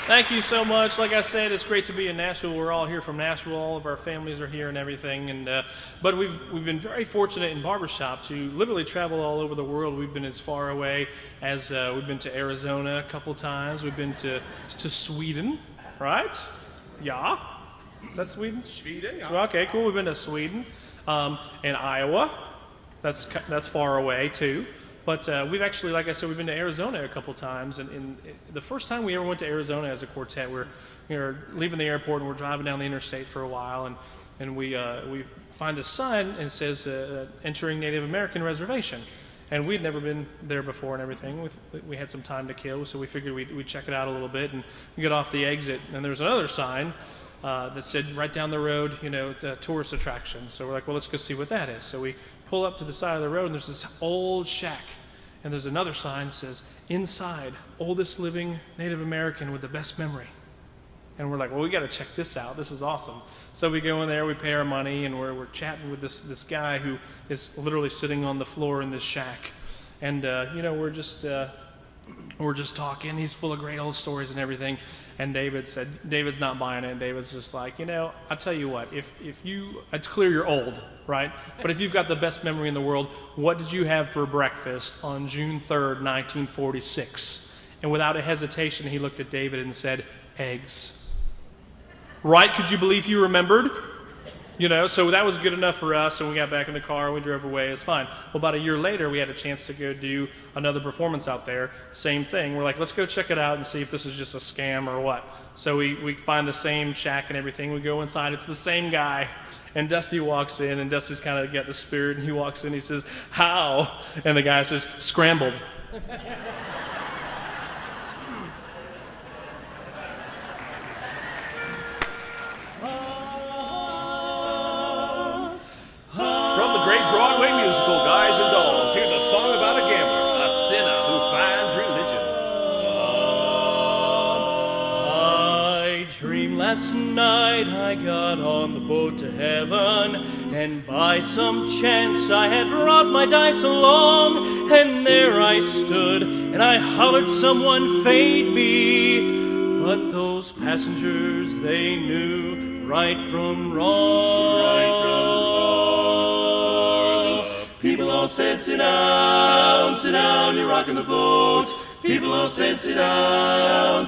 Thank you so much. Like I said, it's great to be in Nashville. We're all here from Nashville. All of our families are here and everything. But we've been very fortunate in barbershop to literally travel all over the world. We've been as far away as we've been to Arizona a couple times. We've been to Sweden, right? Yeah. Is that Sweden? Sweden, yeah. Okay, cool. We've been to Sweden and Iowa. That's far away too. But we've actually, like I said, we've been to Arizona a couple times. And the first time we ever went to Arizona as a quartet, we were leaving the airport and we're driving down the interstate for a while, and we find a sign and it says entering Native American reservation. And we'd never been there before and everything. We had some time to kill, so we figured we'd check it out a little bit, and we get off the exit, and there's another sign that said right down the road, tourist attractions. So we're like, well, let's go see what that is. So we pull up to the side of the road, and there's this old shack, and there's another sign that says, inside, oldest living Native American with the best memory. And we're like, well, we got to check this out. This is awesome. So we go in there, we pay our money, and we're chatting with this guy who is literally sitting on the floor in this shack. And, we're just talking. He's full of great old stories and everything. And David's not buying it. David's just like, I'll tell you what, it's clear you're old, right? But if you've got the best memory in the world, what did you have for breakfast on June 3rd, 1946? And without a hesitation, he looked at David and said, eggs. Right? Could you believe he remembered? So that was good enough for us, and we got back in the car, and we drove away. It was fine. Well, about a year later, we had a chance to go do another performance out there. Same thing. We're like, let's go check it out and see if this is just a scam or what. So we find the same shack and everything. We go inside. It's the same guy. And Dusty walks in, and Dusty's kind of got the spirit, and he walks in. He says, how? And the guy says, scrambled. From the great Broadway musical, Guys and Dolls, here's a song about a gambler, a sinner who finds religion. I dreamed last night I got on the boat to heaven, and by some chance I had brought my dice along, and there I stood, and I hollered someone fade me, but those passengers, they knew right from wrong. People all said, sit down, you're rocking the boat. People all said, sit down,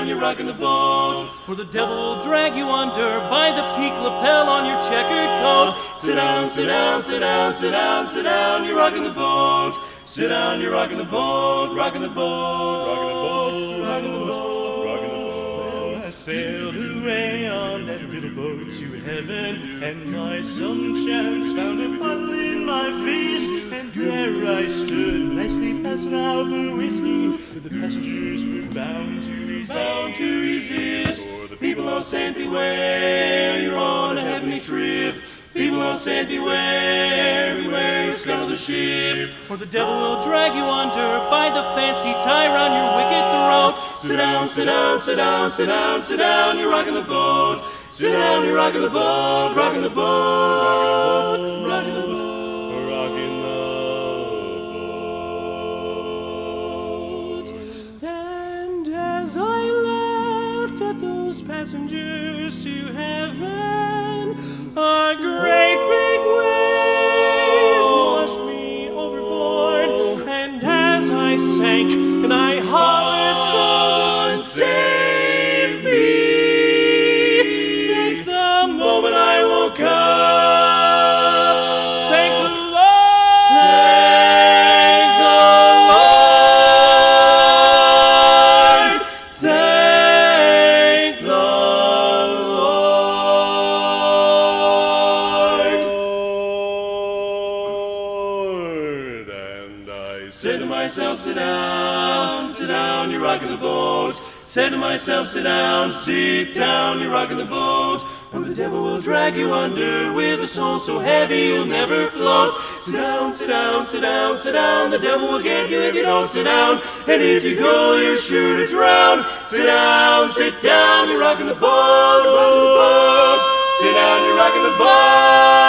you're rocking the boat. For the devil will drag you under by the peak lapel on your checkered coat. Sit down, sit down, sit down, sit down, sit down, you're rocking the boat. Sit down, you're rocking the boat, rocking the boat, rocking the boat, rocking the boat, rocking the boat. Well, I sailed away on that little boat to heaven, and by some chance found a bottle in my face, and there I stood, nicely passing out the whiskey, but the passengers were bound to resist. For the people all said, beware, you're on a heavenly trip. People all said, beware, beware, you'll scuttle the ship. Or the devil will drag you under by the fancy tie round your wicked throat. Sit down, sit down, sit down, sit down, sit down, you're rocking the boat. Sit down, you're rocking the boat, rocking the boat, rocking the boat, rocking the boat. And as I lifted those passengers to heaven, a great big wave washed me overboard, and as I sank, and I hollered, someone save me. That's the moment I woke up. Thank the Lord. Thank the Lord. Thank the Lord. And I said to myself, sit down, you're rocking the boat. Said to myself, sit down, you're rocking the boat. Or the devil will drag you under with a soul so heavy you'll never float. Sit down, sit down, sit down, sit down. The devil will get you if you don't sit down. And if you go, you're sure to drown. Sit down, you're rocking the boat, rocking the boat. Sit down, you're rocking the boat.